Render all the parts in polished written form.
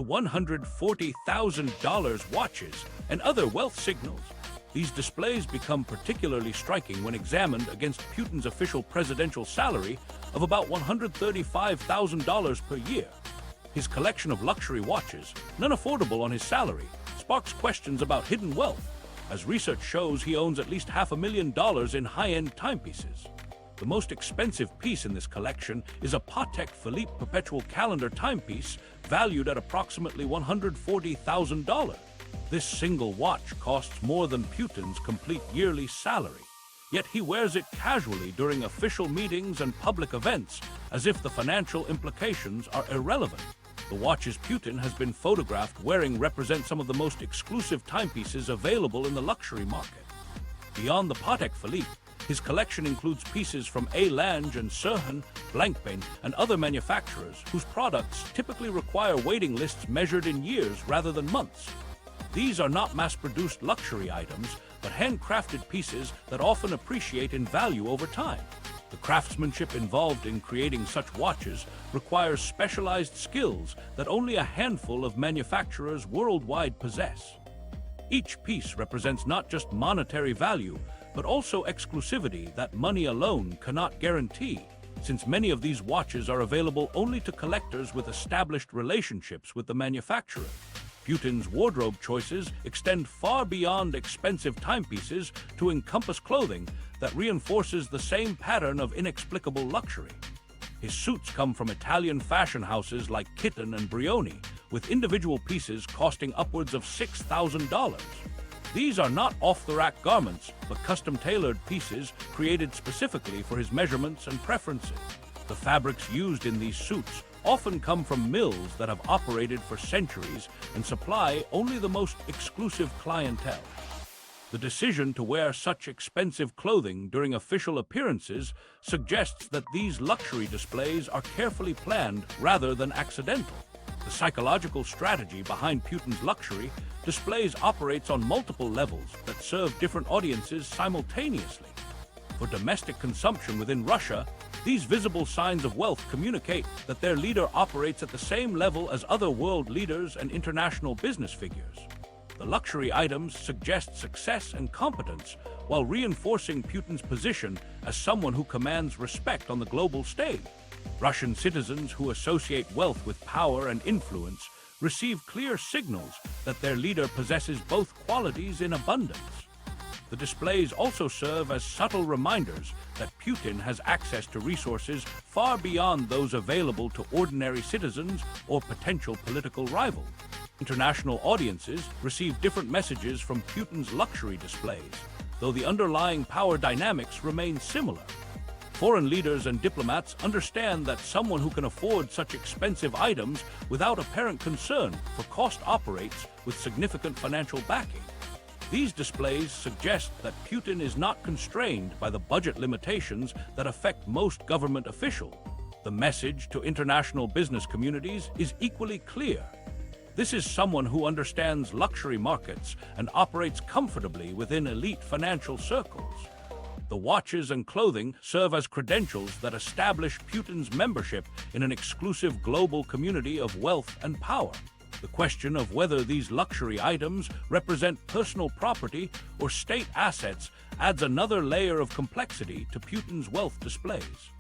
$140,000 watches and other wealth signals. These displays become particularly striking when examined against Putin's official presidential salary of about $135,000 per year. His collection of luxury watches, none affordable on his salary, sparks questions about hidden wealth, as research shows he owns at least $500,000 in high-end timepieces. The most expensive piece in this collection is a Patek Philippe perpetual calendar timepiece valued at approximately $140,000. This single watch costs more than Putin's complete yearly salary, yet he wears it casually during official meetings and public events as if the financial implications are irrelevant. The watches Putin has been photographed wearing represent some of the most exclusive timepieces available in the luxury market. Beyond the Patek Philippe, his collection includes pieces from A. Lange and Sirhan, Blancpain, and other manufacturers whose products typically require waiting lists measured in years rather than months. These are not mass-produced luxury items, but handcrafted pieces that often appreciate in value over time. The craftsmanship involved in creating such watches requires specialized skills that only a handful of manufacturers worldwide possess. Each piece represents not just monetary value, but also exclusivity that money alone cannot guarantee, since many of these watches are available only to collectors with established relationships with the manufacturer. Putin's wardrobe choices extend far beyond expensive timepieces to encompass clothing that reinforces the same pattern of inexplicable luxury. His suits come from Italian fashion houses like Kitten and Brioni, with individual pieces costing upwards of $6,000. These are not off-the-rack garments, but custom-tailored pieces created specifically for his measurements and preferences. The fabrics used in these suits often come from mills that have operated for centuries and supply only the most exclusive clientele. The decision to wear such expensive clothing during official appearances suggests that these luxury displays are carefully planned rather than accidental. The psychological strategy behind Putin's luxury displays operates on multiple levels that serve different audiences simultaneously. For domestic consumption within Russia, these visible signs of wealth communicate that their leader operates at the same level as other world leaders and international business figures. The luxury items suggest success and competence while reinforcing Putin's position as someone who commands respect on the global stage. Russian citizens who associate wealth with power and influence receive clear signals that their leader possesses both qualities in abundance. The displays also serve as subtle reminders that Putin has access to resources far beyond those available to ordinary citizens or potential political rivals. International audiences receive different messages from Putin's luxury displays, though the underlying power dynamics remain similar. Foreign leaders and diplomats understand that someone who can afford such expensive items without apparent concern for cost operates with significant financial backing. These displays suggest that Putin is not constrained by the budget limitations that affect most government officials. The message to international business communities is equally clear. This is someone who understands luxury markets and operates comfortably within elite financial circles. The watches and clothing serve as credentials that establish Putin's membership in an exclusive global community of wealth and power. The question of whether these luxury items represent personal property or state assets adds another layer of complexity to Putin's wealth displays.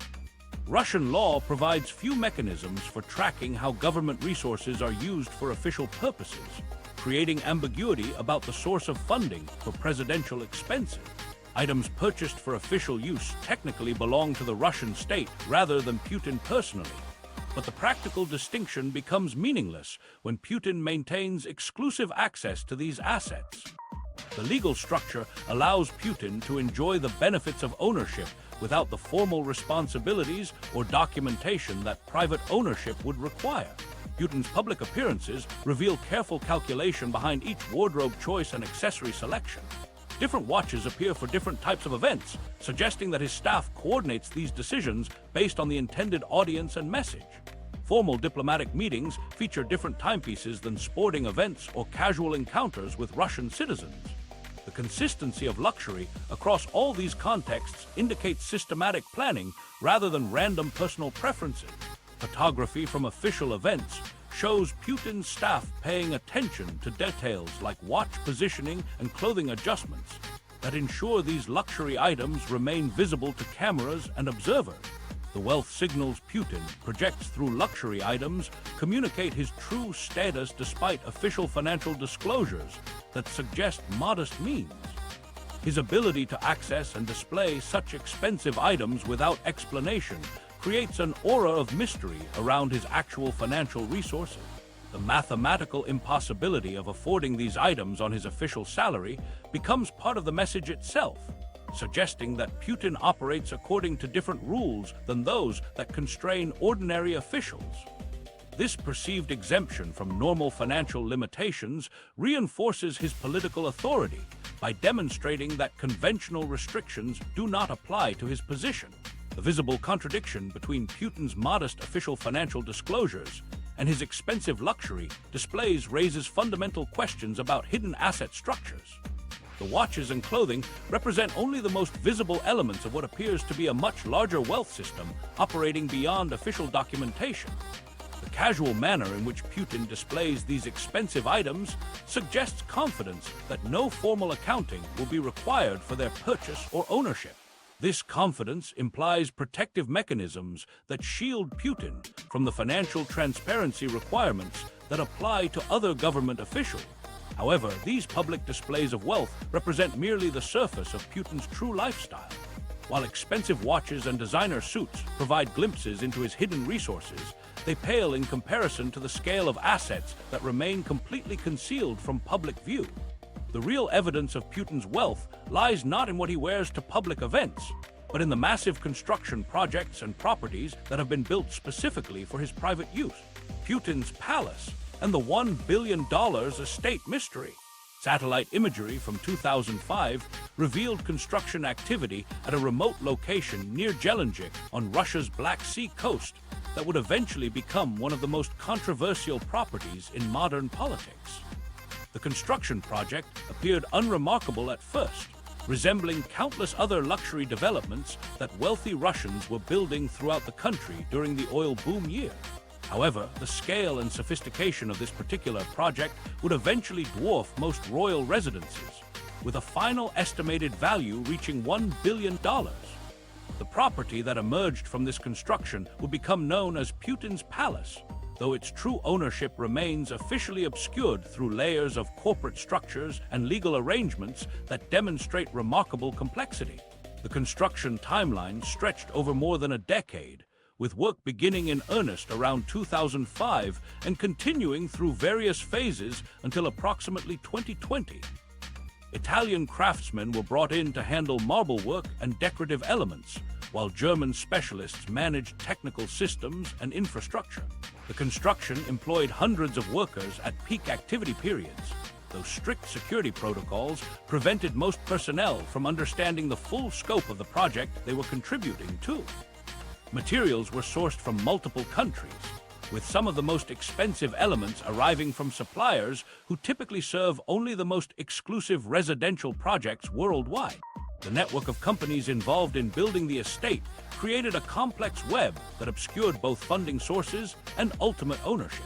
Russian law provides few mechanisms for tracking how government resources are used for official purposes, creating ambiguity about the source of funding for presidential expenses. Items purchased for official use technically belong to the Russian state rather than Putin personally. But the practical distinction becomes meaningless when Putin maintains exclusive access to these assets. The legal structure allows Putin to enjoy the benefits of ownership without the formal responsibilities or documentation that private ownership would require. Putin's public appearances reveal careful calculation behind each wardrobe choice and accessory selection. Different watches appear for different types of events, suggesting that his staff coordinates these decisions based on the intended audience and message. Formal diplomatic meetings feature different timepieces than sporting events or casual encounters with Russian citizens. The consistency of luxury across all these contexts indicates systematic planning rather than random personal preferences. Photography from official events shows Putin's staff paying attention to details like watch positioning and clothing adjustments that ensure these luxury items remain visible to cameras and observers. The wealth signals Putin projects through luxury items communicate his true status despite official financial disclosures that suggest modest means. His ability to access and display such expensive items without explanation creates an aura of mystery around his actual financial resources. The mathematical impossibility of affording these items on his official salary becomes part of the message itself, suggesting that Putin operates according to different rules than those that constrain ordinary officials. This perceived exemption from normal financial limitations reinforces his political authority by demonstrating that conventional restrictions do not apply to his position. The visible contradiction between Putin's modest official financial disclosures and his expensive luxury displays raises fundamental questions about hidden asset structures. The watches and clothing represent only the most visible elements of what appears to be a much larger wealth system operating beyond official documentation. The casual manner in which Putin displays these expensive items suggests confidence that no formal accounting will be required for their purchase or ownership. This confidence implies protective mechanisms that shield Putin from the financial transparency requirements that apply to other government officials. However, these public displays of wealth represent merely the surface of Putin's true lifestyle. While expensive watches and designer suits provide glimpses into his hidden resources, they pale in comparison to the scale of assets that remain completely concealed from public view. The real evidence of Putin's wealth lies not in what he wears to public events, but in the massive construction projects and properties that have been built specifically for his private use. Putin's palace and the $1 billion estate mystery. Satellite imagery from 2005 revealed construction activity at a remote location near Gelendzhik on Russia's Black Sea coast that would eventually become one of the most controversial properties in modern politics. The construction project appeared unremarkable at first, resembling countless other luxury developments that wealthy Russians were building throughout the country during the oil boom year. However, the scale and sophistication of this particular project would eventually dwarf most royal residences, with a final estimated value reaching $1 billion. The property that emerged from this construction would become known as Putin's Palace, though its true ownership remains officially obscured through layers of corporate structures and legal arrangements that demonstrate remarkable complexity. The construction timeline stretched over more than a decade, with work beginning in earnest around 2005 and continuing through various phases until approximately 2020. Italian craftsmen were brought in to handle marble work and decorative elements, while German specialists managed technical systems and infrastructure. The construction employed hundreds of workers at peak activity periods, though strict security protocols prevented most personnel from understanding the full scope of the project they were contributing to. Materials were sourced from multiple countries, with some of the most expensive elements arriving from suppliers who typically serve only the most exclusive residential projects worldwide. The network of companies involved in building the estate created a complex web that obscured both funding sources and ultimate ownership.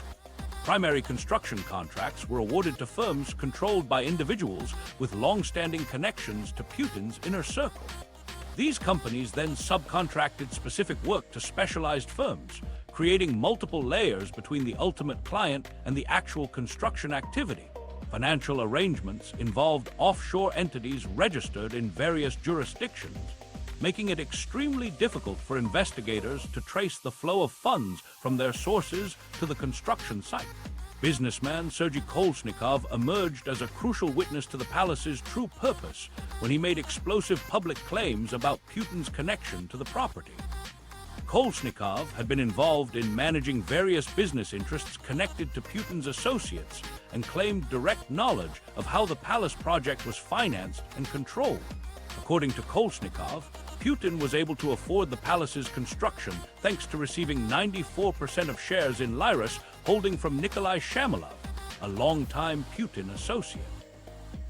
Primary construction contracts were awarded to firms controlled by individuals with long-standing connections to Putin's inner circle. These companies then subcontracted specific work to specialized firms, creating multiple layers between the ultimate client and the actual construction activity. Financial arrangements involved offshore entities registered in various jurisdictions, making it extremely difficult for investigators to trace the flow of funds from their sources to the construction site. Businessman Sergei Kolesnikov emerged as a crucial witness to the palace's true purpose when he made explosive public claims about Putin's connection to the property. Kolesnikov had been involved in managing various business interests connected to Putin's associates and claimed direct knowledge of how the palace project was financed and controlled. According to Kolesnikov, Putin was able to afford the palace's construction thanks to receiving 94% of shares in Lyris holding from Nikolai Shamalov, a longtime Putin associate.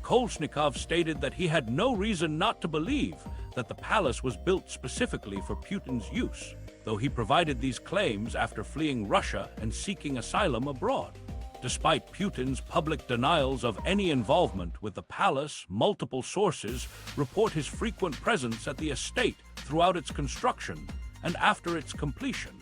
Kolesnikov stated that he had no reason not to believe that the palace was built specifically for Putin's use. though he provided these claims after fleeing Russia and seeking asylum abroad. Despite Putin's public denials of any involvement with the palace, multiple sources report his frequent presence at the estate throughout its construction and after its completion.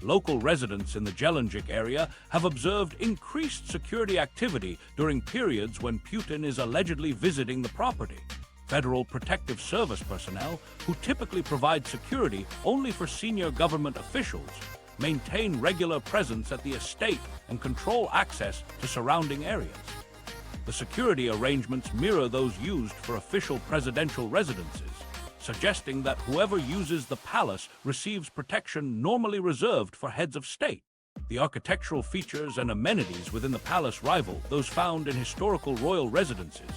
Local residents in the Jelinek area have observed increased security activity during periods when Putin is allegedly visiting the property. Federal Protective Service personnel, who typically provide security only for senior government officials, maintain regular presence at the estate and control access to surrounding areas. The security arrangements mirror those used for official presidential residences, suggesting that whoever uses the palace receives protection normally reserved for heads of state. The architectural features and amenities within the palace rival those found in historical royal residences,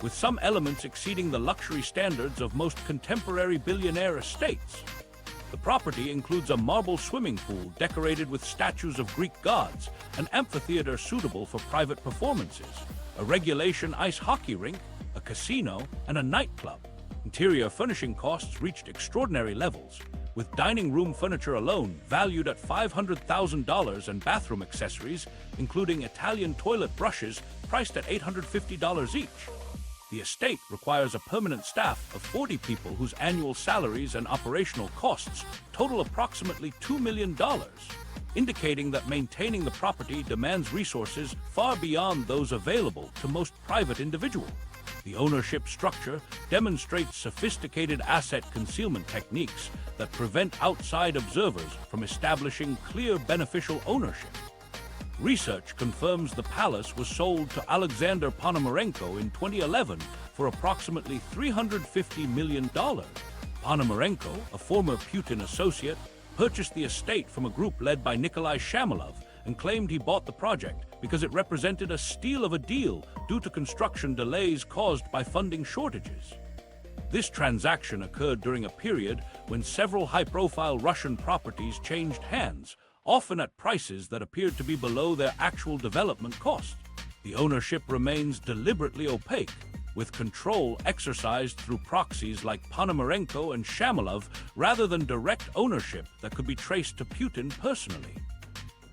with some elements exceeding the luxury standards of most contemporary billionaire estates. The property includes a marble swimming pool decorated with statues of Greek gods, an amphitheater suitable for private performances, a regulation ice hockey rink, a casino, and a nightclub. Interior furnishing costs reached extraordinary levels, with dining room furniture alone valued at $500,000 and bathroom accessories, including Italian toilet brushes, priced at $850 each. The estate requires a permanent staff of 40 people whose annual salaries and operational costs total approximately $2 million, indicating that maintaining the property demands resources far beyond those available to most private individuals. The ownership structure demonstrates sophisticated asset concealment techniques that prevent outside observers from establishing clear beneficial ownership. Research confirms the palace was sold to Alexander Ponomarenko in 2011 for approximately $350 million. Ponomarenko, a former Putin associate, purchased the estate from a group led by Nikolai Shamalov and claimed he bought the project because it represented a steal of a deal due to construction delays caused by funding shortages. This transaction occurred during a period when several high-profile Russian properties changed hands, often at prices that appeared to be below their actual development cost. The ownership remains deliberately opaque, with control exercised through proxies like Ponomarenko and Shamalov rather than direct ownership that could be traced to Putin personally.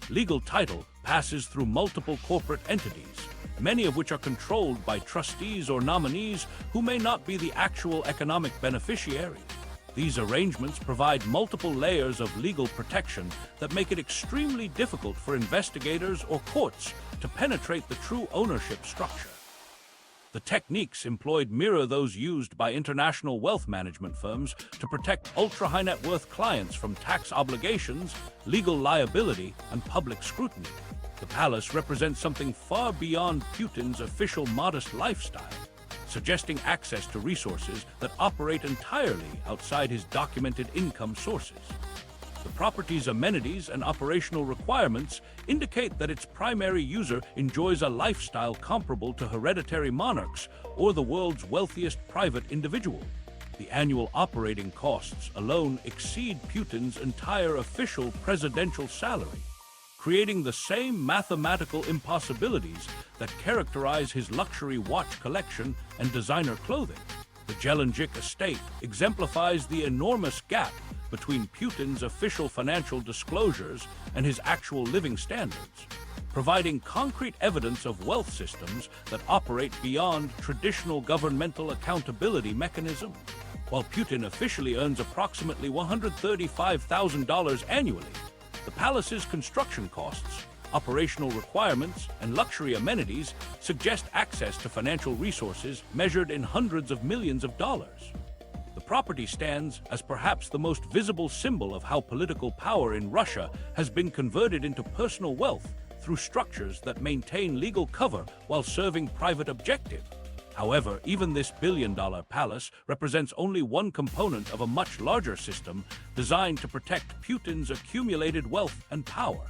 Legal title passes through multiple corporate entities, many of which are controlled by trustees or nominees who may not be the actual economic beneficiaries. These arrangements provide multiple layers of legal protection that make it extremely difficult for investigators or courts to penetrate the true ownership structure. The techniques employed mirror those used by international wealth management firms to protect ultra-high net worth clients from tax obligations, legal liability, and public scrutiny. The palace represents something far beyond Putin's official modest lifestyle, suggesting access to resources that operate entirely outside his documented income sources. The property's amenities and operational requirements indicate that its primary user enjoys a lifestyle comparable to hereditary monarchs or the world's wealthiest private individual. The annual operating costs alone exceed Putin's entire official presidential salary, creating the same mathematical impossibilities that characterize his luxury watch collection and designer clothing. The Jelinek estate exemplifies the enormous gap between Putin's official financial disclosures and his actual living standards, providing concrete evidence of wealth systems that operate beyond traditional governmental accountability mechanisms. While Putin officially earns approximately $135,000 annually, the palace's construction costs, operational requirements, and luxury amenities suggest access to financial resources measured in hundreds of millions of dollars. The property stands as perhaps the most visible symbol of how political power in Russia has been converted into personal wealth through structures that maintain legal cover while serving private objectives. However, even this billion-dollar palace represents only one component of a much larger system designed to protect Putin's accumulated wealth and power.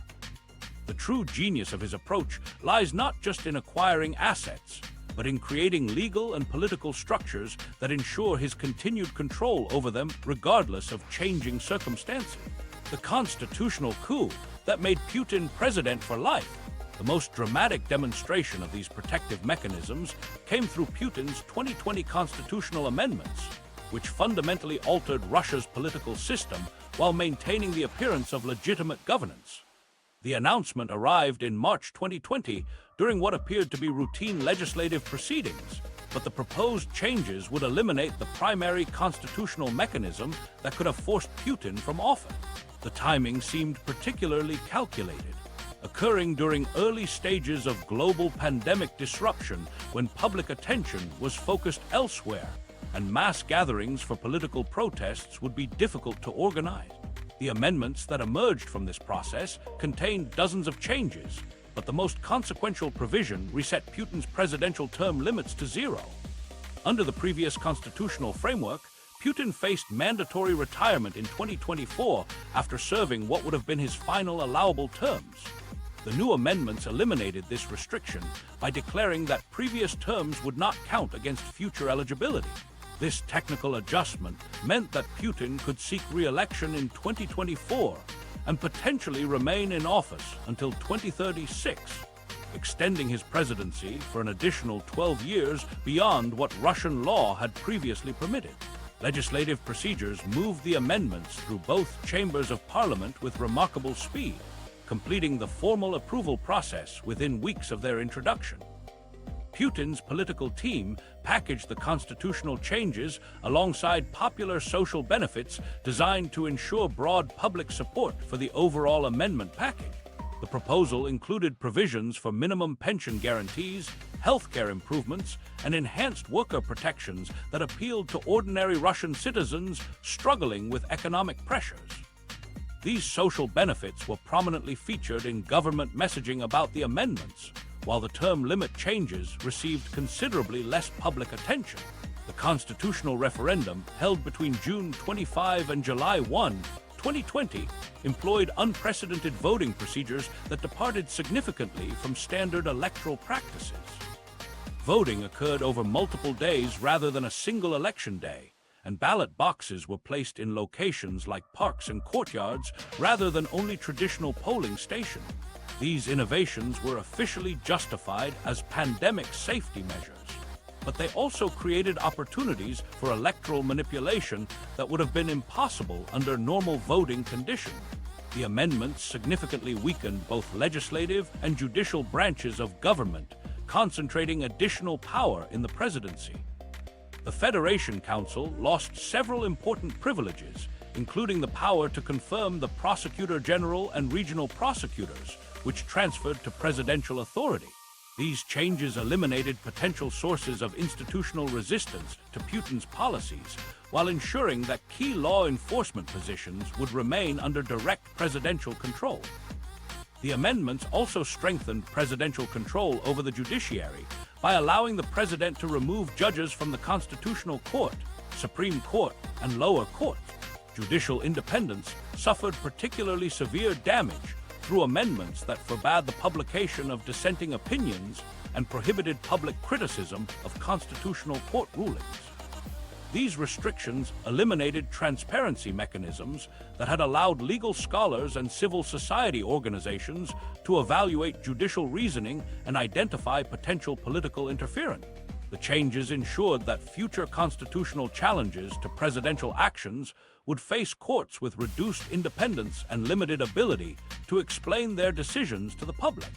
The true genius of his approach lies not just in acquiring assets, but in creating legal and political structures that ensure his continued control over them regardless of changing circumstances. The constitutional coup that made Putin president for life. The most dramatic demonstration of these protective mechanisms came through Putin's 2020 constitutional amendments, which fundamentally altered Russia's political system while maintaining the appearance of legitimate governance. The announcement arrived in March 2020 during what appeared to be routine legislative proceedings, but the proposed changes would eliminate the primary constitutional mechanism that could have forced Putin from office. The timing seemed particularly calculated, occurring during early stages of global pandemic disruption when public attention was focused elsewhere, and mass gatherings for political protests would be difficult to organize. The amendments that emerged from this process contained dozens of changes, but the most consequential provision reset Putin's presidential term limits to 0. Under the previous constitutional framework, Putin faced mandatory retirement in 2024 after serving what would have been his final allowable terms. The new amendments eliminated this restriction by declaring that previous terms would not count against future eligibility. This technical adjustment meant that Putin could seek re-election in 2024 and potentially remain in office until 2036, extending his presidency for an additional 12 years beyond what Russian law had previously permitted. Legislative procedures moved the amendments through both chambers of parliament with remarkable speed, completing the formal approval process within weeks of their introduction. Putin's political team packaged the constitutional changes alongside popular social benefits designed to ensure broad public support for the overall amendment package. The proposal included provisions for minimum pension guarantees, healthcare improvements, and enhanced worker protections that appealed to ordinary Russian citizens struggling with economic pressures. These social benefits were prominently featured in government messaging about the amendments, while the term limit changes received considerably less public attention. The constitutional referendum, held between June 25 and July 1, 2020, employed unprecedented voting procedures that departed significantly from standard electoral practices. Voting occurred over multiple days rather than a single election day, and ballot boxes were placed in locations like parks and courtyards rather than only traditional polling stations. These innovations were officially justified as pandemic safety measures, but they also created opportunities for electoral manipulation that would have been impossible under normal voting conditions. The amendments significantly weakened both legislative and judicial branches of government, concentrating additional power in the presidency. The Federation Council lost several important privileges, including the power to confirm the Prosecutor General and regional prosecutors, which transferred to presidential authority. These changes eliminated potential sources of institutional resistance to Putin's policies, while ensuring that key law enforcement positions would remain under direct presidential control. The amendments also strengthened presidential control over the judiciary by allowing the president to remove judges from the Constitutional Court, Supreme Court, and lower courts. Judicial independence suffered particularly severe damage through amendments that forbade the publication of dissenting opinions and prohibited public criticism of constitutional court rulings. These restrictions eliminated transparency mechanisms that had allowed legal scholars and civil society organizations to evaluate judicial reasoning and identify potential political interference. The changes ensured that future constitutional challenges to presidential actions would face courts with reduced independence and limited ability to explain their decisions to the public.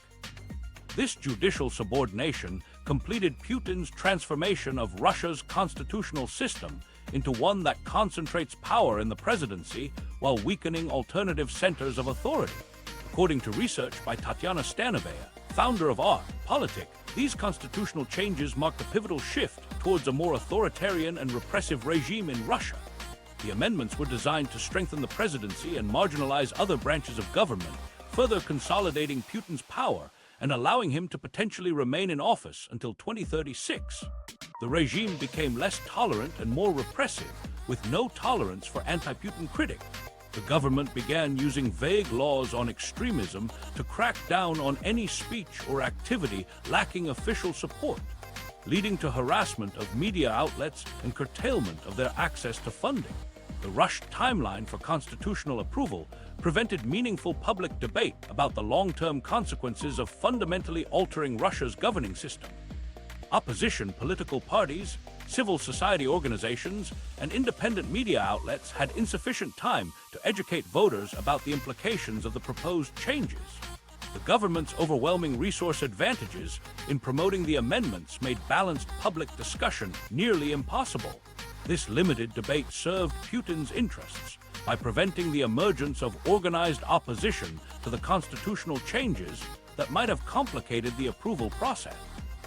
This judicial subordination completed Putin's transformation of Russia's constitutional system into one that concentrates power in the presidency while weakening alternative centers of authority. According to research by Tatyana Stanovaya, founder of Art, Politic, these constitutional changes marked a pivotal shift towards a more authoritarian and repressive regime in Russia. The amendments were designed to strengthen the presidency and marginalize other branches of government, further consolidating Putin's power and allowing him to potentially remain in office until 2036. The regime became less tolerant and more repressive, with no tolerance for anti-Putin critics. The government began using vague laws on extremism to crack down on any speech or activity lacking official support, leading to harassment of media outlets and curtailment of their access to funding. The rushed timeline for constitutional approval prevented meaningful public debate about the long-term consequences of fundamentally altering Russia's governing system. Opposition political parties, civil society organizations, and independent media outlets had insufficient time to educate voters about the implications of the proposed changes. The government's overwhelming resource advantages in promoting the amendments made balanced public discussion nearly impossible. This limited debate served Putin's interests by preventing the emergence of organized opposition to the constitutional changes that might have complicated the approval process.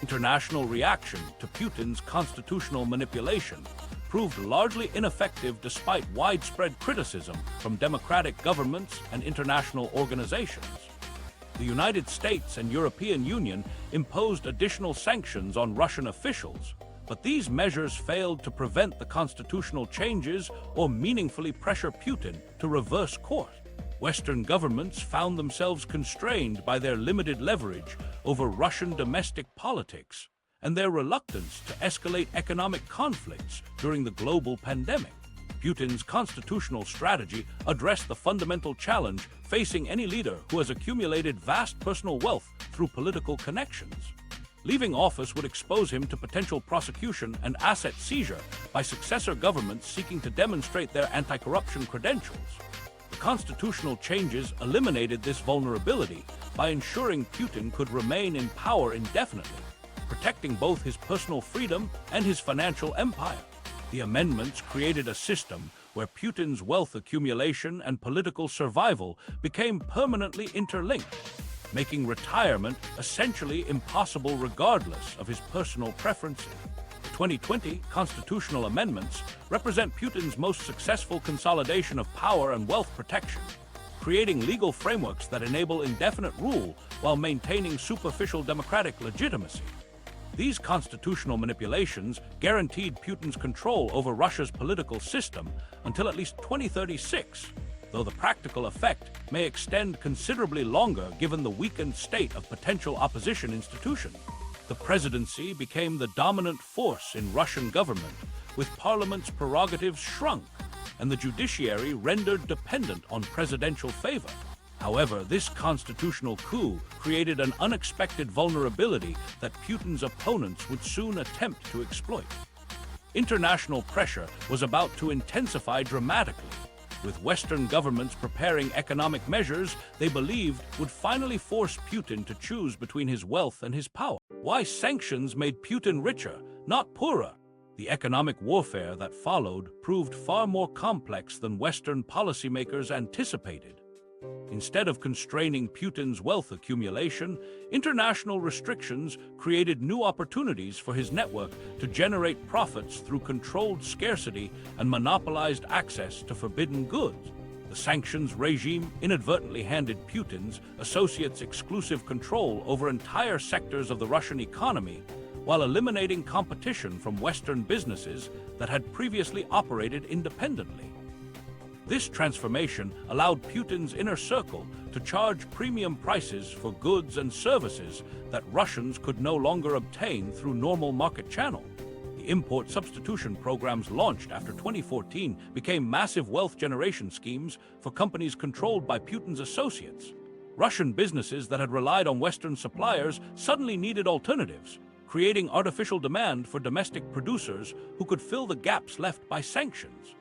International reaction to Putin's constitutional manipulation proved largely ineffective despite widespread criticism from democratic governments and international organizations. The United States and European Union imposed additional sanctions on Russian officials, but these measures failed to prevent the constitutional changes or meaningfully pressure Putin to reverse course. Western governments found themselves constrained by their limited leverage over Russian domestic politics and their reluctance to escalate economic conflicts during the global pandemic. Putin's constitutional strategy addressed the fundamental challenge facing any leader who has accumulated vast personal wealth through political connections. Leaving office would expose him to potential prosecution and asset seizure by successor governments seeking to demonstrate their anti-corruption credentials. The constitutional changes eliminated this vulnerability by ensuring Putin could remain in power indefinitely, protecting both his personal freedom and his financial empire. The amendments created a system where Putin's wealth accumulation and political survival became permanently interlinked, making retirement essentially impossible regardless of his personal preferences. The 2020 constitutional amendments represent Putin's most successful consolidation of power and wealth protection, creating legal frameworks that enable indefinite rule while maintaining superficial democratic legitimacy. These constitutional manipulations guaranteed Putin's control over Russia's political system until at least 2036, though the practical effect may extend considerably longer given the weakened state of potential opposition institutions. The presidency became the dominant force in Russian government, with parliament's prerogatives shrunk and the judiciary rendered dependent on presidential favor. However, this constitutional coup created an unexpected vulnerability that Putin's opponents would soon attempt to exploit. International pressure was about to intensify dramatically, with Western governments preparing economic measures they believed would finally force Putin to choose between his wealth and his power. Why sanctions made Putin richer, not poorer? The economic warfare that followed proved far more complex than Western policymakers anticipated. Instead of constraining Putin's wealth accumulation, international restrictions created new opportunities for his network to generate profits through controlled scarcity and monopolized access to forbidden goods. The sanctions regime inadvertently handed Putin's associates exclusive control over entire sectors of the Russian economy, while eliminating competition from Western businesses that had previously operated independently. This transformation allowed Putin's inner circle to charge premium prices for goods and services that Russians could no longer obtain through normal market channels. The import substitution programs launched after 2014 became massive wealth generation schemes for companies controlled by Putin's associates. Russian businesses that had relied on Western suppliers suddenly needed alternatives, creating artificial demand for domestic producers who could fill the gaps left by sanctions.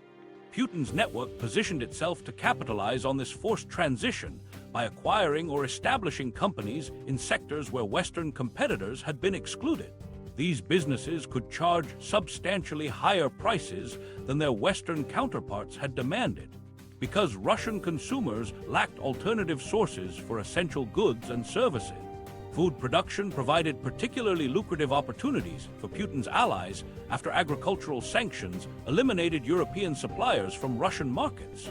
Putin's network positioned itself to capitalize on this forced transition by acquiring or establishing companies in sectors where Western competitors had been excluded. These businesses could charge substantially higher prices than their Western counterparts had demanded, because Russian consumers lacked alternative sources for essential goods and services. Food production provided particularly lucrative opportunities for Putin's allies after agricultural sanctions eliminated European suppliers from Russian markets.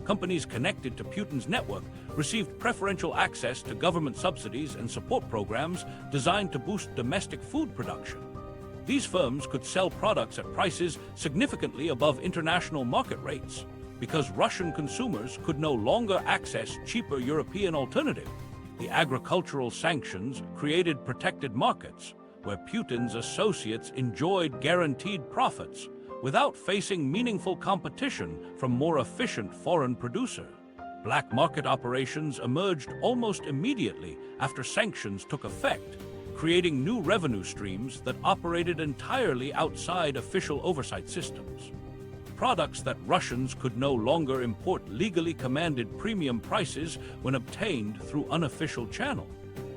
Companies connected to Putin's network received preferential access to government subsidies and support programs designed to boost domestic food production. These firms could sell products at prices significantly above international market rates, because Russian consumers could no longer access cheaper European alternatives. The agricultural sanctions created protected markets, where Putin's associates enjoyed guaranteed profits without facing meaningful competition from more efficient foreign producers. Black market operations emerged almost immediately after sanctions took effect, creating new revenue streams that operated entirely outside official oversight systems. Products that Russians could no longer import legally commanded premium prices when obtained through unofficial channel.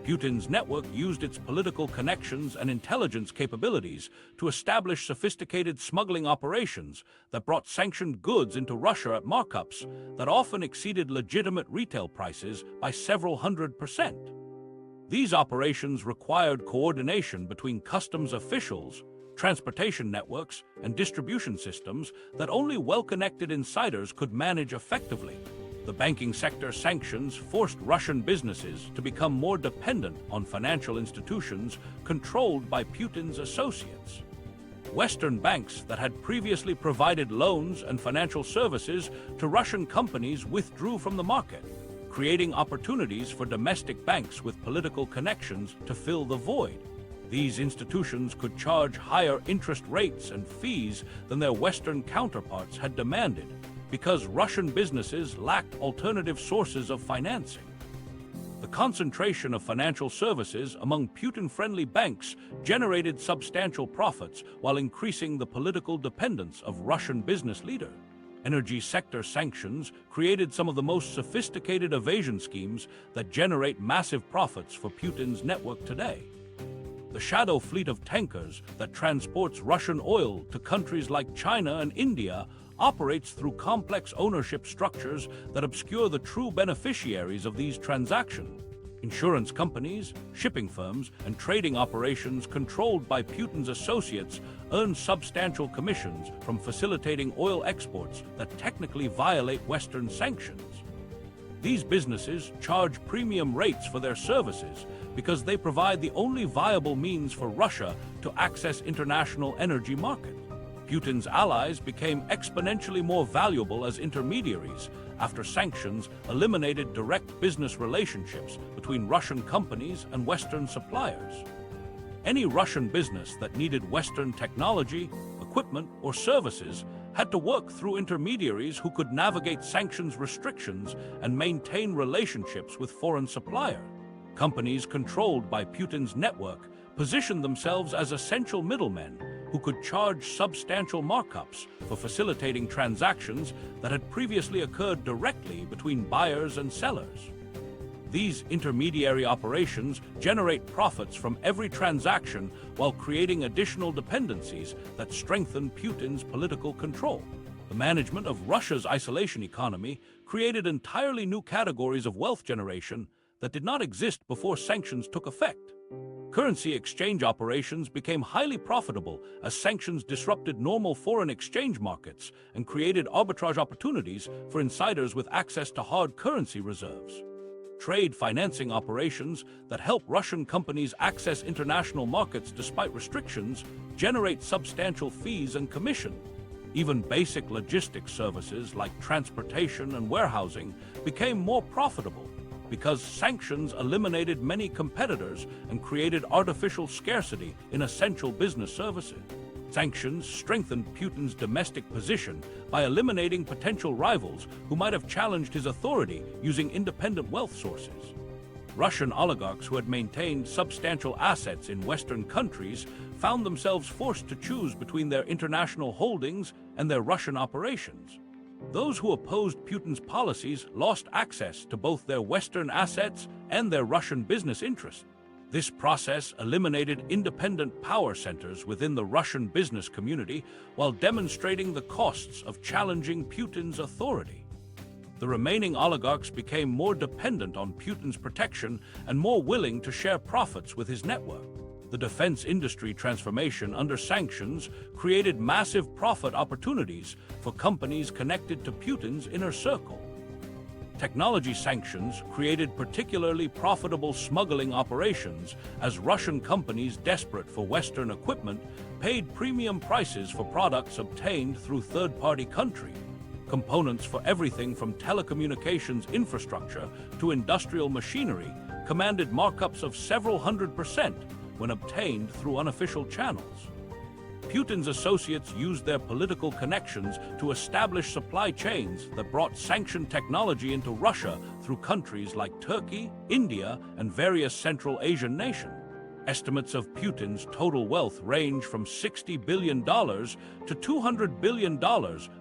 Putin's network used its political connections and intelligence capabilities to establish sophisticated smuggling operations that brought sanctioned goods into Russia at markups that often exceeded legitimate retail prices by several hundred%. These operations required coordination between customs officials, transportation networks, and distribution systems that only well-connected insiders could manage effectively. The banking sector sanctions forced Russian businesses to become more dependent on financial institutions controlled by Putin's associates. Western banks that had previously provided loans and financial services to Russian companies withdrew from the market, creating opportunities for domestic banks with political connections to fill the void. These institutions could charge higher interest rates and fees than their Western counterparts had demanded, because Russian businesses lacked alternative sources of financing. The concentration of financial services among Putin-friendly banks generated substantial profits while increasing the political dependence of Russian business leaders. Energy sector sanctions created some of the most sophisticated evasion schemes that generate massive profits for Putin's network today. The shadow fleet of tankers that transports Russian oil to countries like China and India operates through complex ownership structures that obscure the true beneficiaries of these transactions. Insurance companies, shipping firms, and trading operations controlled by Putin's associates earn substantial commissions from facilitating oil exports that technically violate Western sanctions. These businesses charge premium rates for their services because they provide the only viable means for Russia to access international energy markets. Putin's allies became exponentially more valuable as intermediaries after sanctions eliminated direct business relationships between Russian companies and Western suppliers. Any Russian business that needed Western technology, equipment, or services had to work through intermediaries who could navigate sanctions restrictions and maintain relationships with foreign suppliers. Companies controlled by Putin's network positioned themselves as essential middlemen who could charge substantial markups for facilitating transactions that had previously occurred directly between buyers and sellers. These intermediary operations generate profits from every transaction while creating additional dependencies that strengthen Putin's political control. The management of Russia's isolation economy created entirely new categories of wealth generation that did not exist before sanctions took effect. Currency exchange operations became highly profitable as sanctions disrupted normal foreign exchange markets and created arbitrage opportunities for insiders with access to hard currency reserves. Trade financing operations that help Russian companies access international markets despite restrictions generate substantial fees and commission. Even basic logistics services like transportation and warehousing became more profitable because sanctions eliminated many competitors and created artificial scarcity in essential business services. Sanctions strengthened Putin's domestic position by eliminating potential rivals who might have challenged his authority using independent wealth sources. Russian oligarchs who had maintained substantial assets in Western countries found themselves forced to choose between their international holdings and their Russian operations. Those who opposed Putin's policies lost access to both their Western assets and their Russian business interests. This process eliminated independent power centers within the Russian business community while demonstrating the costs of challenging Putin's authority. The remaining oligarchs became more dependent on Putin's protection and more willing to share profits with his network. The defense industry transformation under sanctions created massive profit opportunities for companies connected to Putin's inner circle. Technology sanctions created particularly profitable smuggling operations as Russian companies desperate for Western equipment paid premium prices for products obtained through third-party countries. Components for everything from telecommunications infrastructure to industrial machinery commanded markups of several hundred% when obtained through unofficial channels. Putin's associates used their political connections to establish supply chains that brought sanctioned technology into Russia through countries like Turkey, India, and various Central Asian nations. Estimates of Putin's total wealth range from $60 billion to $200 billion,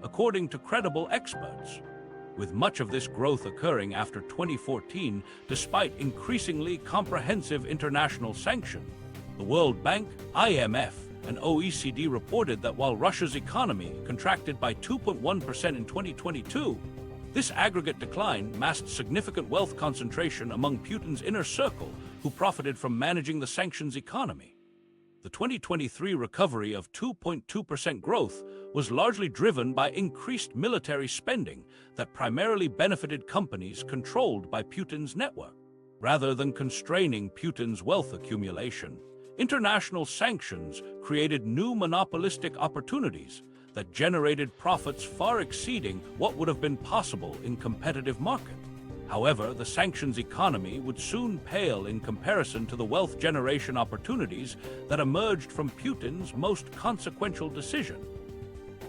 according to credible experts, with much of this growth occurring after 2014 despite increasingly comprehensive international sanctions. The World Bank, IMF, and OECD reported that while Russia's economy contracted by 2.1% in 2022, this aggregate decline masked significant wealth concentration among Putin's inner circle, who profited from managing the sanctions economy. The 2023 recovery of 2.2% growth was largely driven by increased military spending that primarily benefited companies controlled by Putin's network. Rather than constraining Putin's wealth accumulation, international sanctions created new monopolistic opportunities that generated profits far exceeding what would have been possible in competitive markets. However, the sanctions economy would soon pale in comparison to the wealth generation opportunities that emerged from Putin's most consequential decision.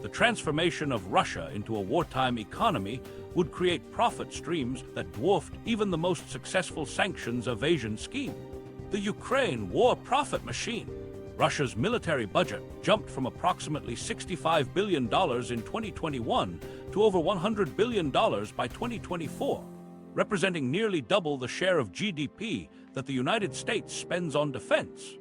The transformation of Russia into a wartime economy would create profit streams that dwarfed even the most successful sanctions evasion scheme. The Ukraine war profit machine. Russia's military budget jumped from approximately $65 billion in 2021 to over $100 billion by 2024, representing nearly double the share of GDP that the United States spends on defense.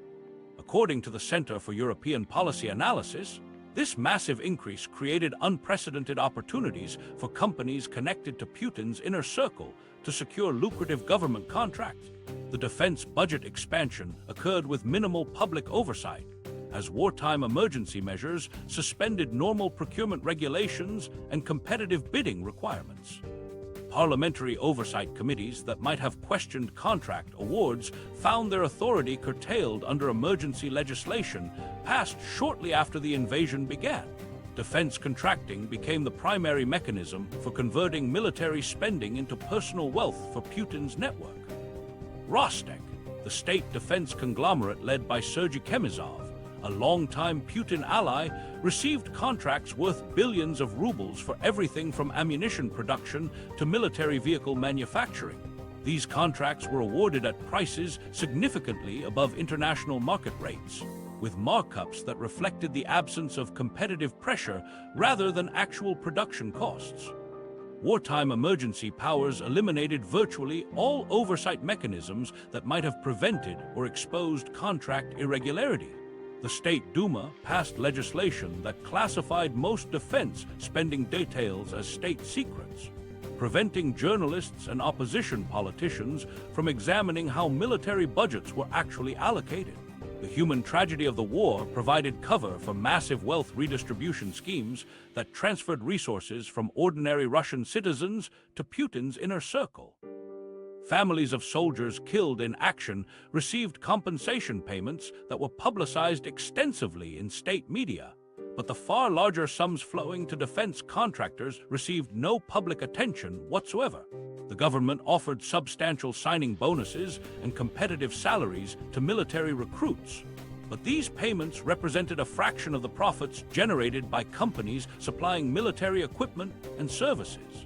According to the Center for European Policy Analysis, this massive increase created unprecedented opportunities for companies connected to Putin's inner circle to secure lucrative government contracts. The defense budget expansion occurred with minimal public oversight, as wartime emergency measures suspended normal procurement regulations and competitive bidding requirements. Parliamentary oversight committees that might have questioned contract awards found their authority curtailed under emergency legislation passed shortly after the invasion began. Defense contracting became the primary mechanism for converting military spending into personal wealth for Putin's network. Rostec, the state defense conglomerate led by Sergei Chemizov, a longtime Putin ally, received contracts worth billions of rubles for everything from ammunition production to military vehicle manufacturing. These contracts were awarded at prices significantly above international market rates, with markups that reflected the absence of competitive pressure rather than actual production costs. Wartime emergency powers eliminated virtually all oversight mechanisms that might have prevented or exposed contract irregularity. The State Duma passed legislation that classified most defense spending details as state secrets, preventing journalists and opposition politicians from examining how military budgets were actually allocated. The human tragedy of the war provided cover for massive wealth redistribution schemes that transferred resources from ordinary Russian citizens to Putin's inner circle. Families of soldiers killed in action received compensation payments that were publicized extensively in state media, but the far larger sums flowing to defense contractors received no public attention whatsoever. The government offered substantial signing bonuses and competitive salaries to military recruits, but these payments represented a fraction of the profits generated by companies supplying military equipment and services.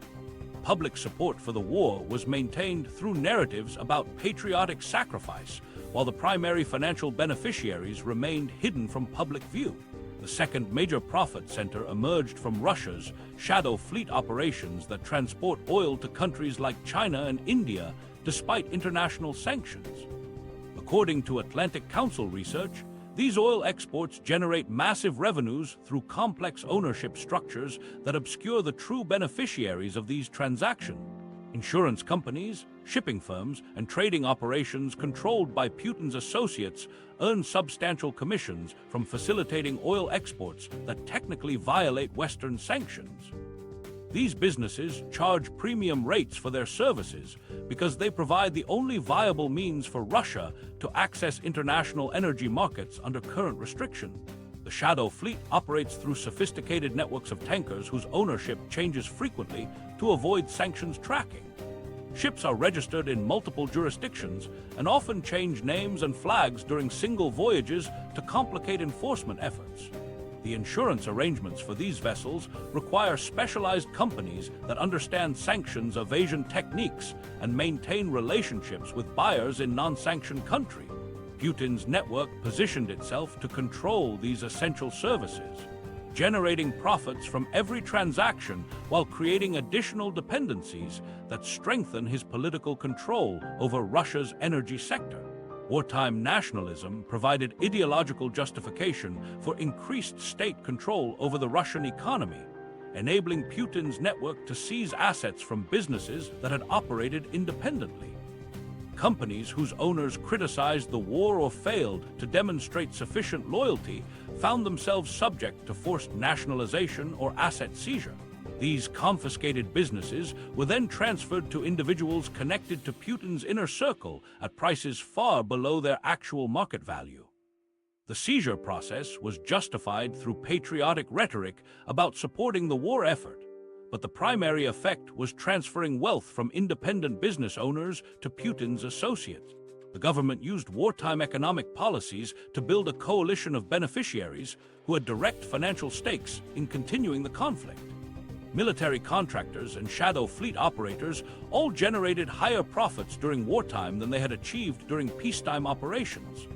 Public support for the war was maintained through narratives about patriotic sacrifice, while the primary financial beneficiaries remained hidden from public view. The second major profit center emerged from Russia's shadow fleet operations that transport oil to countries like China and India despite international sanctions. According to Atlantic Council research, these oil exports generate massive revenues through complex ownership structures that obscure the true beneficiaries of these transactions. Insurance companies, shipping firms, and trading operations controlled by Putin's associates earn substantial commissions from facilitating oil exports that technically violate Western sanctions. These businesses charge premium rates for their services because they provide the only viable means for Russia to access international energy markets under current restriction. The shadow fleet operates through sophisticated networks of tankers whose ownership changes frequently to avoid sanctions tracking. Ships are registered in multiple jurisdictions and often change names and flags during single voyages to complicate enforcement efforts. The insurance arrangements for these vessels require specialized companies that understand sanctions evasion techniques and maintain relationships with buyers in non-sanctioned countries. Putin's network positioned itself to control these essential services, generating profits from every transaction while creating additional dependencies that strengthen his political control over Russia's energy sector. Wartime nationalism provided ideological justification for increased state control over the Russian economy, enabling Putin's network to seize assets from businesses that had operated independently. Companies whose owners criticized the war or failed to demonstrate sufficient loyalty found themselves subject to forced nationalization or asset seizure. These confiscated businesses were then transferred to individuals connected to Putin's inner circle at prices far below their actual market value. The seizure process was justified through patriotic rhetoric about supporting the war effort, but the primary effect was transferring wealth from independent business owners to Putin's associates. The government used wartime economic policies to build a coalition of beneficiaries who had direct financial stakes in continuing the conflict. Military contractors and shadow fleet operators all generated higher profits during wartime than they had achieved during peacetime operations.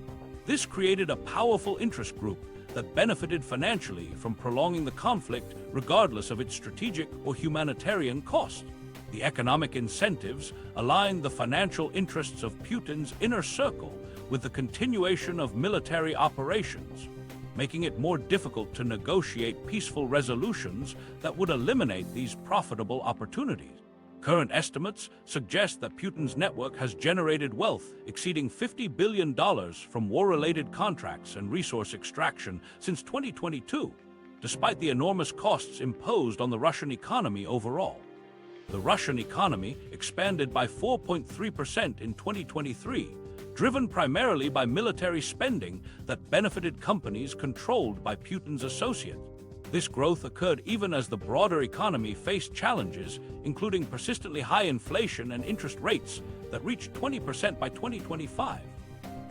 This created a powerful interest group that benefited financially from prolonging the conflict regardless of its strategic or humanitarian cost. The economic incentives aligned the financial interests of Putin's inner circle with the continuation of military operations, making it more difficult to negotiate peaceful resolutions that would eliminate these profitable opportunities. Current estimates suggest that Putin's network has generated wealth exceeding $50 billion from war-related contracts and resource extraction since 2022, despite the enormous costs imposed on the Russian economy overall. The Russian economy expanded by 4.3% in 2023, driven primarily by military spending that benefited companies controlled by Putin's associates. This growth occurred even as the broader economy faced challenges, including persistently high inflation and interest rates that reached 20% by 2025.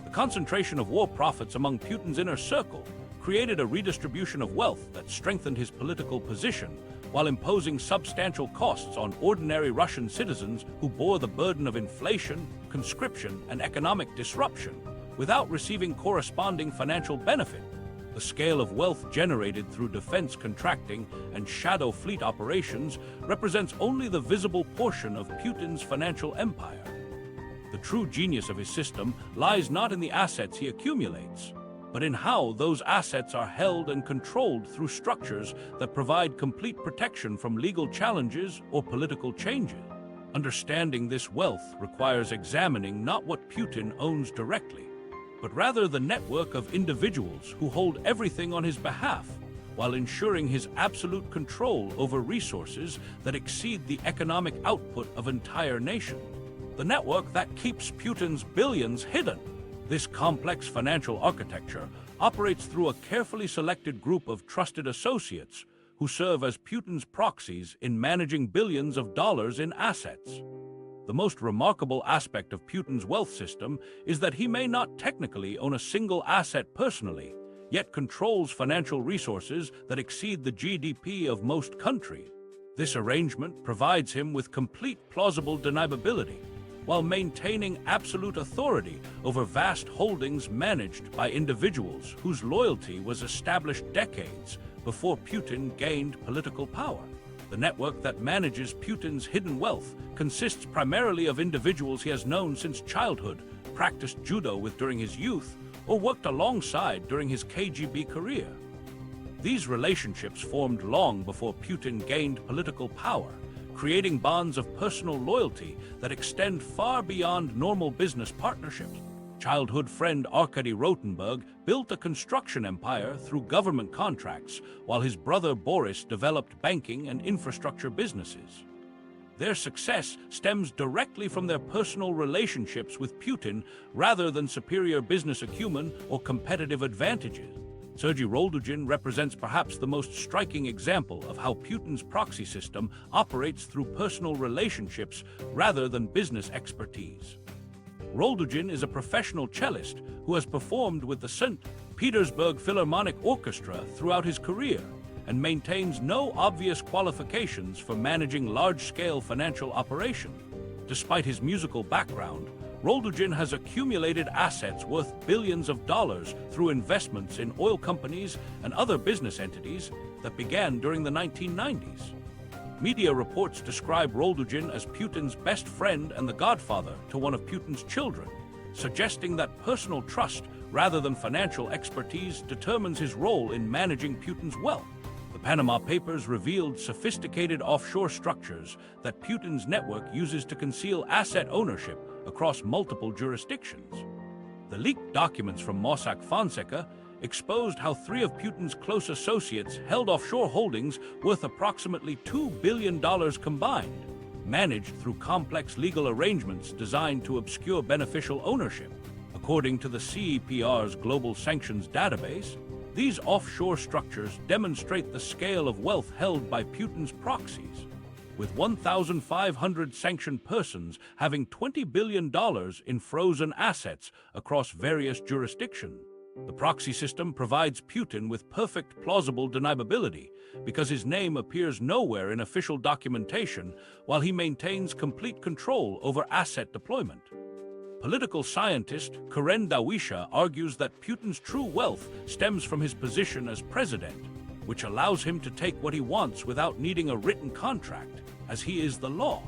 The concentration of war profits among Putin's inner circle created a redistribution of wealth that strengthened his political position while imposing substantial costs on ordinary Russian citizens who bore the burden of inflation, conscription, and economic disruption without receiving corresponding financial benefit. The scale of wealth generated through defense contracting and shadow fleet operations represents only the visible portion of Putin's financial empire. The true genius of his system lies not in the assets he accumulates, but in how those assets are held and controlled through structures that provide complete protection from legal challenges or political changes. Understanding this wealth requires examining not what Putin owns directly, but rather the network of individuals who hold everything on his behalf, while ensuring his absolute control over resources that exceed the economic output of entire nations. The network that keeps Putin's billions hidden. This complex financial architecture operates through a carefully selected group of trusted associates who serve as Putin's proxies in managing billions of dollars in assets. The most remarkable aspect of Putin's wealth system is that he may not technically own a single asset personally, yet controls financial resources that exceed the GDP of most countries. This arrangement provides him with complete plausible deniability, while maintaining absolute authority over vast holdings managed by individuals whose loyalty was established decades before Putin gained political power. The network that manages Putin's hidden wealth consists primarily of individuals he has known since childhood, practiced judo with during his youth, or worked alongside during his KGB career. These relationships formed long before Putin gained political power, creating bonds of personal loyalty that extend far beyond normal business partnerships. Childhood friend Arkady Rotenberg built a construction empire through government contracts, while his brother Boris developed banking and infrastructure businesses. Their success stems directly from their personal relationships with Putin rather than superior business acumen or competitive advantages. Sergei Roldugin represents perhaps the most striking example of how Putin's proxy system operates through personal relationships rather than business expertise. Roldugin is a professional cellist who has performed with the St. Petersburg Philharmonic Orchestra throughout his career and maintains no obvious qualifications for managing large-scale financial operations. Despite his musical background, Roldugin has accumulated assets worth billions of dollars through investments in oil companies and other business entities that began during the 1990s. Media reports describe Roldugin as Putin's best friend and the godfather to one of Putin's children, suggesting that personal trust rather than financial expertise determines his role in managing Putin's wealth. The Panama Papers revealed sophisticated offshore structures that Putin's network uses to conceal asset ownership across multiple jurisdictions. The leaked documents from Mossack Fonseca exposed how 3 of Putin's close associates held offshore holdings worth approximately $2 billion combined, managed through complex legal arrangements designed to obscure beneficial ownership. According to the CEPR's Global Sanctions database, these offshore structures demonstrate the scale of wealth held by Putin's proxies, with 1,500 sanctioned persons having $20 billion in frozen assets across various jurisdictions. The proxy system provides Putin with perfect plausible deniability because his name appears nowhere in official documentation while he maintains complete control over asset deployment. Political scientist Karen Dawisha argues that Putin's true wealth stems from his position as president, which allows him to take what he wants without needing a written contract, as he is the law.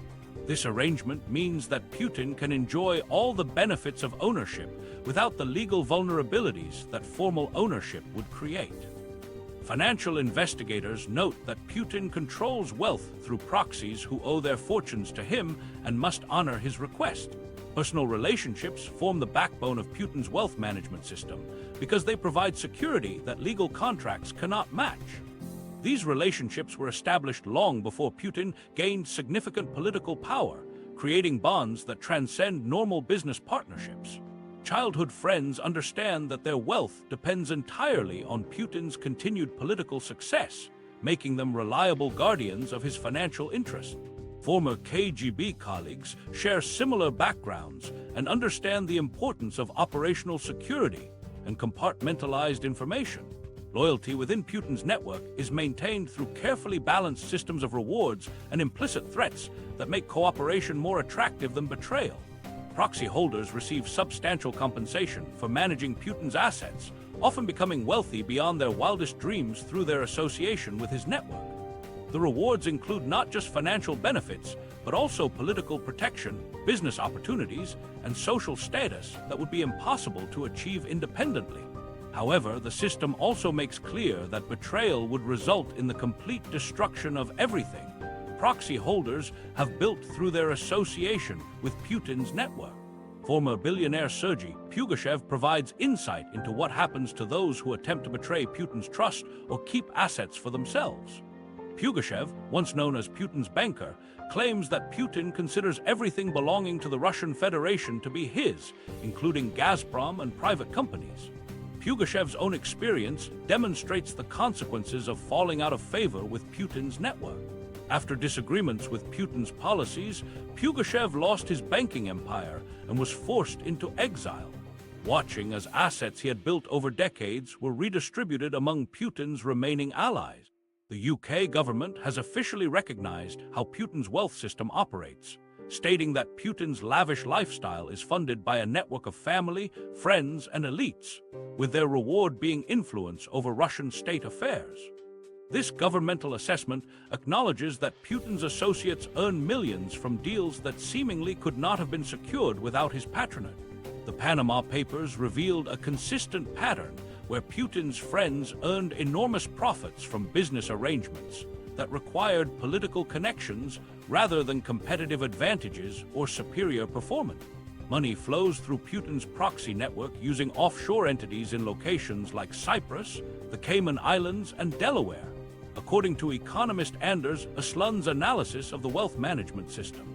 This arrangement means that Putin can enjoy all the benefits of ownership without the legal vulnerabilities that formal ownership would create. Financial investigators note that Putin controls wealth through proxies who owe their fortunes to him and must honor his request. Personal relationships form the backbone of Putin's wealth management system because they provide security that legal contracts cannot match. These relationships were established long before Putin gained significant political power, creating bonds that transcend normal business partnerships. Childhood friends understand that their wealth depends entirely on Putin's continued political success, making them reliable guardians of his financial interests. Former KGB colleagues share similar backgrounds and understand the importance of operational security and compartmentalized information. Loyalty within Putin's network is maintained through carefully balanced systems of rewards and implicit threats that make cooperation more attractive than betrayal. Proxy holders receive substantial compensation for managing Putin's assets, often becoming wealthy beyond their wildest dreams through their association with his network. The rewards include not just financial benefits, but also political protection, business opportunities, and social status that would be impossible to achieve independently. However, the system also makes clear that betrayal would result in the complete destruction of everything proxy holders have built through their association with Putin's network. Former billionaire Sergei Pugashev provides insight into what happens to those who attempt to betray Putin's trust or keep assets for themselves. Pugashev, once known as Putin's banker, claims that Putin considers everything belonging to the Russian Federation to be his, including Gazprom and private companies. Pugashev's own experience demonstrates the consequences of falling out of favor with Putin's network. After disagreements with Putin's policies, Pugashev lost his banking empire and was forced into exile, watching as assets he had built over decades were redistributed among Putin's remaining allies. The UK government has officially recognized how Putin's wealth system operates, stating that Putin's lavish lifestyle is funded by a network of family, friends, and elites, with their reward being influence over Russian state affairs. This governmental assessment acknowledges that Putin's associates earn millions from deals that seemingly could not have been secured without his patronage. The Panama Papers revealed a consistent pattern where Putin's friends earned enormous profits from business arrangements that required political connections rather than competitive advantages or superior performance. Money flows through Putin's proxy network using offshore entities in locations like Cyprus, the Cayman Islands, and Delaware, according to economist Anders Östlund's analysis of the wealth management system.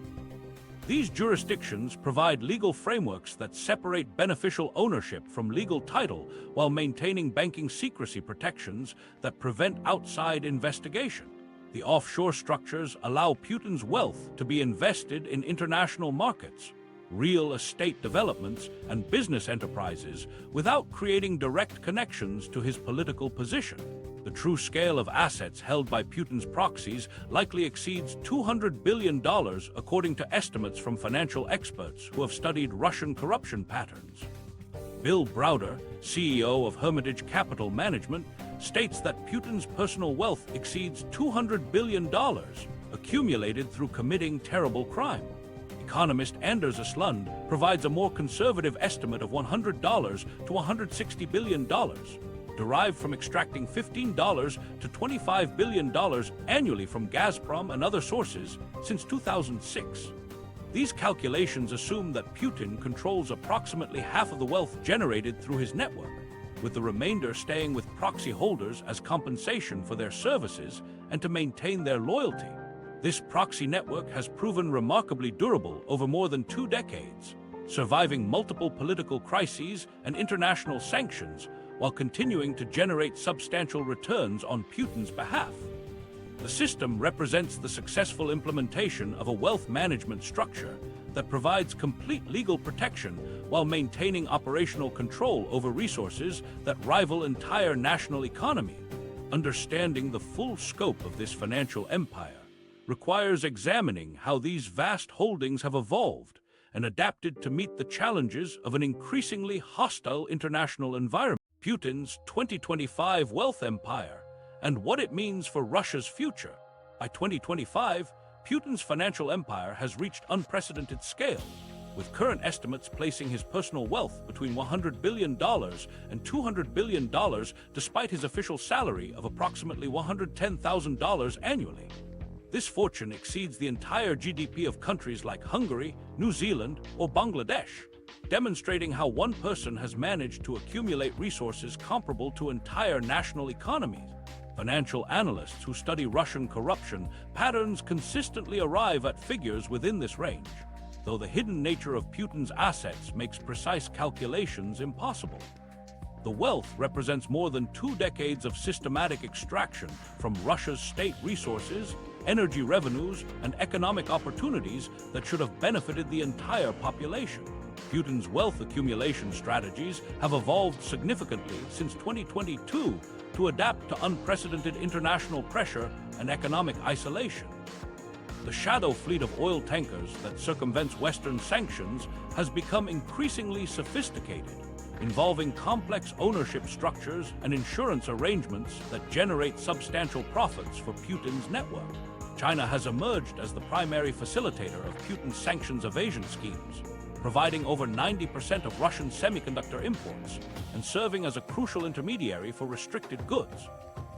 These jurisdictions provide legal frameworks that separate beneficial ownership from legal title while maintaining banking secrecy protections that prevent outside investigation. The offshore structures allow Putin's wealth to be invested in international markets, real estate developments, and business enterprises without creating direct connections to his political position. The true scale of assets held by Putin's proxies likely exceeds $200 billion, according to estimates from financial experts who have studied Russian corruption patterns. Bill Browder, CEO of Hermitage Capital Management, states that Putin's personal wealth exceeds $200 billion, accumulated through committing terrible crime. Economist Anders Aslund provides a more conservative estimate of $100 to $160 billion, derived from extracting $15 to $25 billion annually from Gazprom and other sources since 2006. These calculations assume that Putin controls approximately half of the wealth generated through his network, with the remainder staying with proxy holders as compensation for their services and to maintain their loyalty. This proxy network has proven remarkably durable over more than 2 decades, surviving multiple political crises and international sanctions while continuing to generate substantial returns on Putin's behalf. The system represents the successful implementation of a wealth management structure that provides complete legal protection while maintaining operational control over resources that rival entire national economies. Understanding the full scope of this financial empire requires examining how these vast holdings have evolved and adapted to meet the challenges of an increasingly hostile international environment. Putin's 2025 wealth empire and what it means for Russia's future. By 2025, Putin's financial empire has reached unprecedented scale, with current estimates placing his personal wealth between $100 billion and $200 billion, despite his official salary of approximately $110,000 annually. This fortune exceeds the entire GDP of countries like Hungary, New Zealand, or Bangladesh, demonstrating how one person has managed to accumulate resources comparable to entire national economies. Financial analysts who study Russian corruption patterns consistently arrive at figures within this range, though the hidden nature of Putin's assets makes precise calculations impossible. The wealth represents more than 2 decades of systematic extraction from Russia's state resources, energy revenues, and economic opportunities that should have benefited the entire population. Putin's wealth accumulation strategies have evolved significantly since 2022 to adapt to unprecedented international pressure and economic isolation. The shadow fleet of oil tankers that circumvents Western sanctions has become increasingly sophisticated, involving complex ownership structures and insurance arrangements that generate substantial profits for Putin's network. China has emerged as the primary facilitator of Putin's sanctions evasion schemes, providing over 90% of Russian semiconductor imports and serving as a crucial intermediary for restricted goods.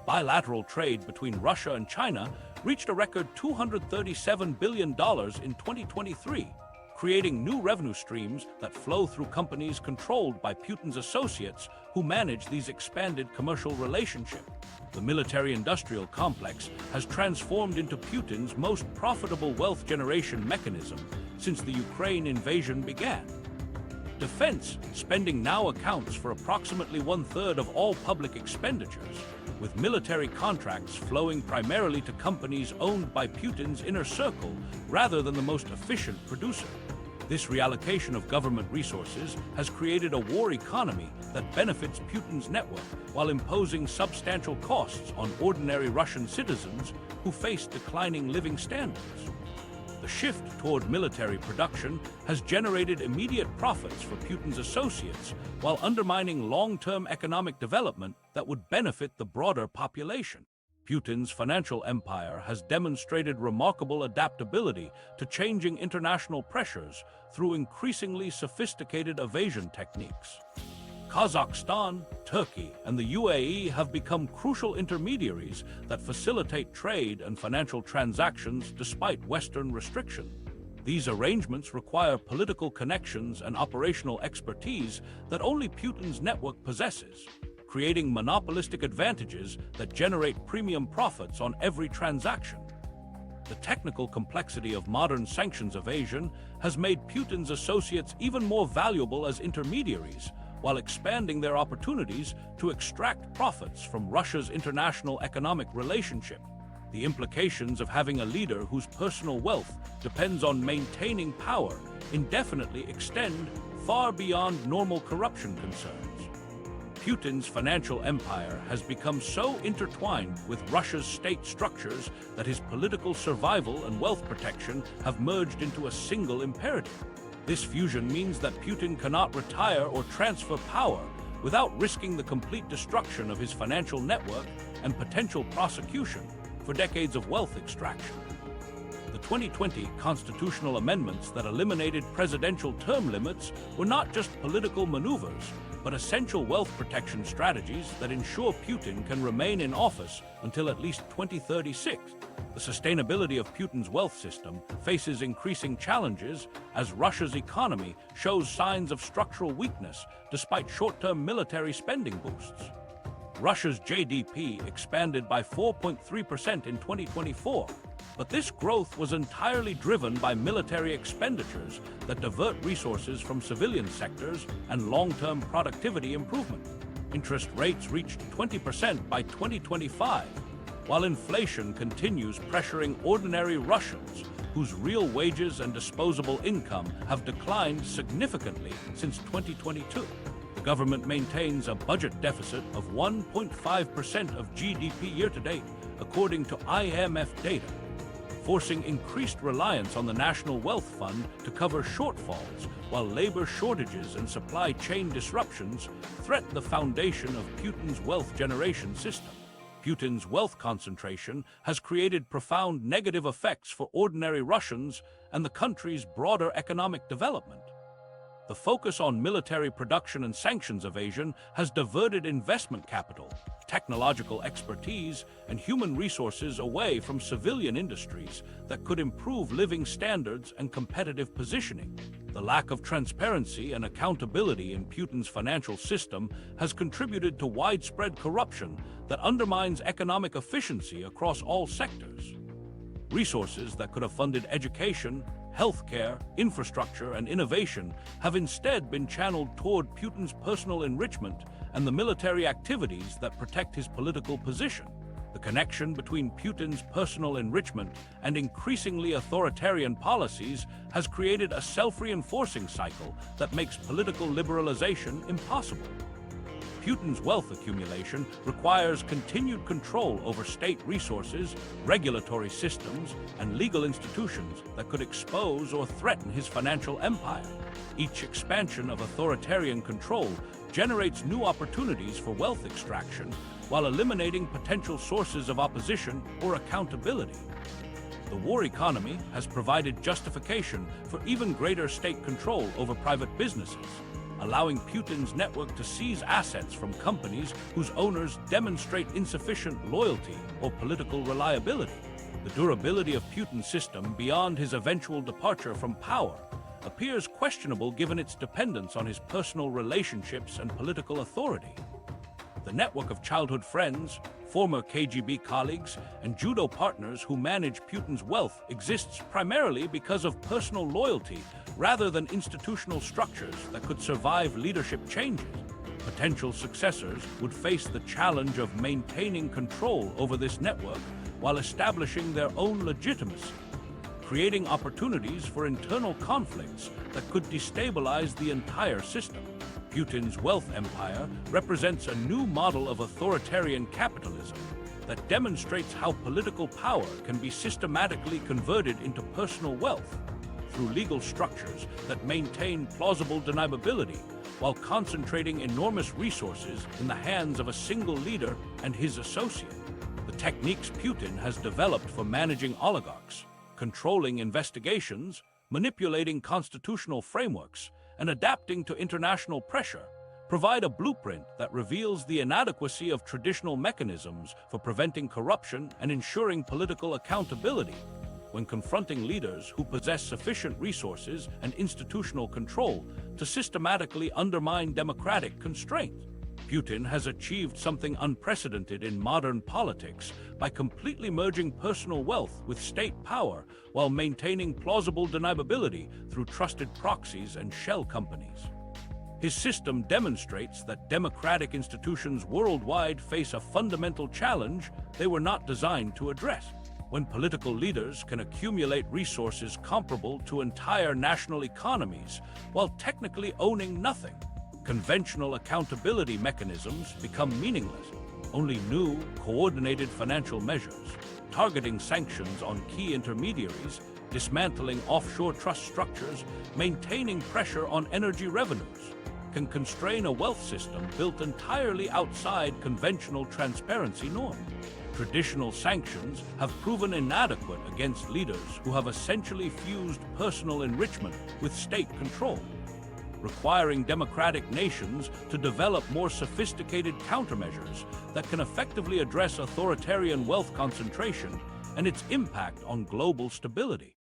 Bilateral trade between Russia and China reached a record $237 billion in 2023, creating new revenue streams that flow through companies controlled by Putin's associates who manage these expanded commercial relationships. The military-industrial complex has transformed into Putin's most profitable wealth generation mechanism since the Ukraine invasion began. Defense spending now accounts for approximately 1/3 of all public expenditures, with military contracts flowing primarily to companies owned by Putin's inner circle rather than the most efficient producer. This reallocation of government resources has created a war economy that benefits Putin's network while imposing substantial costs on ordinary Russian citizens who face declining living standards. The shift toward military production has generated immediate profits for Putin's associates while undermining long-term economic development that would benefit the broader population. Putin's financial empire has demonstrated remarkable adaptability to changing international pressures through increasingly sophisticated evasion techniques. Kazakhstan, Turkey, and the UAE have become crucial intermediaries that facilitate trade and financial transactions despite Western restrictions. These arrangements require political connections and operational expertise that only Putin's network possesses, creating monopolistic advantages that generate premium profits on every transaction. The technical complexity of modern sanctions evasion has made Putin's associates even more valuable as intermediaries, while expanding their opportunities to extract profits from Russia's international economic relationship. The implications of having a leader whose personal wealth depends on maintaining power indefinitely extend far beyond normal corruption concerns. Putin's financial empire has become so intertwined with Russia's state structures that his political survival and wealth protection have merged into a single imperative. This fusion means that Putin cannot retire or transfer power without risking the complete destruction of his financial network and potential prosecution for decades of wealth extraction. The 2020 constitutional amendments that eliminated presidential term limits were not just political maneuvers, but essential wealth protection strategies that ensure Putin can remain in office until at least 2036. The sustainability of Putin's wealth system faces increasing challenges as Russia's economy shows signs of structural weakness despite short-term military spending boosts. Russia's GDP expanded by 4.3% in 2024, but this growth was entirely driven by military expenditures that divert resources from civilian sectors and long-term productivity improvement. Interest rates reached 20% by 2025, while inflation continues pressuring ordinary Russians whose real wages and disposable income have declined significantly since 2022. The government maintains a budget deficit of 1.5% of GDP year-to-date, according to IMF data, forcing increased reliance on the National Wealth Fund to cover shortfalls, while labor shortages and supply chain disruptions threaten the foundation of Putin's wealth generation system. Putin's wealth concentration has created profound negative effects for ordinary Russians and the country's broader economic development. The focus on military production and sanctions evasion has diverted investment capital, technological expertise, and human resources away from civilian industries that could improve living standards and competitive positioning. The lack of transparency and accountability in Putin's financial system has contributed to widespread corruption that undermines economic efficiency across all sectors. Resources that could have funded education, healthcare, infrastructure, and innovation have instead been channeled toward Putin's personal enrichment and the military activities that protect his political position. The connection between Putin's personal enrichment and increasingly authoritarian policies has created a self-reinforcing cycle that makes political liberalization impossible. Putin's wealth accumulation requires continued control over state resources, regulatory systems, and legal institutions that could expose or threaten his financial empire. Each expansion of authoritarian control generates new opportunities for wealth extraction while eliminating potential sources of opposition or accountability. The war economy has provided justification for even greater state control over private businesses, allowing Putin's network to seize assets from companies whose owners demonstrate insufficient loyalty or political reliability. The durability of Putin's system beyond his eventual departure from power appears questionable given its dependence on his personal relationships and political authority. The network of childhood friends, former KGB colleagues, and judo partners who manage Putin's wealth exists primarily because of personal loyalty rather than institutional structures that could survive leadership changes. Potential successors would face the challenge of maintaining control over this network while establishing their own legitimacy, creating opportunities for internal conflicts that could destabilize the entire system. Putin's wealth empire represents a new model of authoritarian capitalism that demonstrates how political power can be systematically converted into personal wealth through legal structures that maintain plausible deniability while concentrating enormous resources in the hands of a single leader and his associate. The techniques Putin has developed for managing oligarchs, controlling investigations, manipulating constitutional frameworks, and adapting to international pressure provide a blueprint that reveals the inadequacy of traditional mechanisms for preventing corruption and ensuring political accountability. When confronting leaders who possess sufficient resources and institutional control to systematically undermine democratic constraints, Putin has achieved something unprecedented in modern politics by completely merging personal wealth with state power while maintaining plausible deniability through trusted proxies and shell companies. His system demonstrates that democratic institutions worldwide face a fundamental challenge they were not designed to address. When political leaders can accumulate resources comparable to entire national economies while technically owning nothing, conventional accountability mechanisms become meaningless. Only new, coordinated financial measures, targeting sanctions on key intermediaries, dismantling offshore trust structures, maintaining pressure on energy revenues, can constrain a wealth system built entirely outside conventional transparency norms. Traditional sanctions have proven inadequate against leaders who have essentially fused personal enrichment with state control, requiring democratic nations to develop more sophisticated countermeasures that can effectively address authoritarian wealth concentration and its impact on global stability.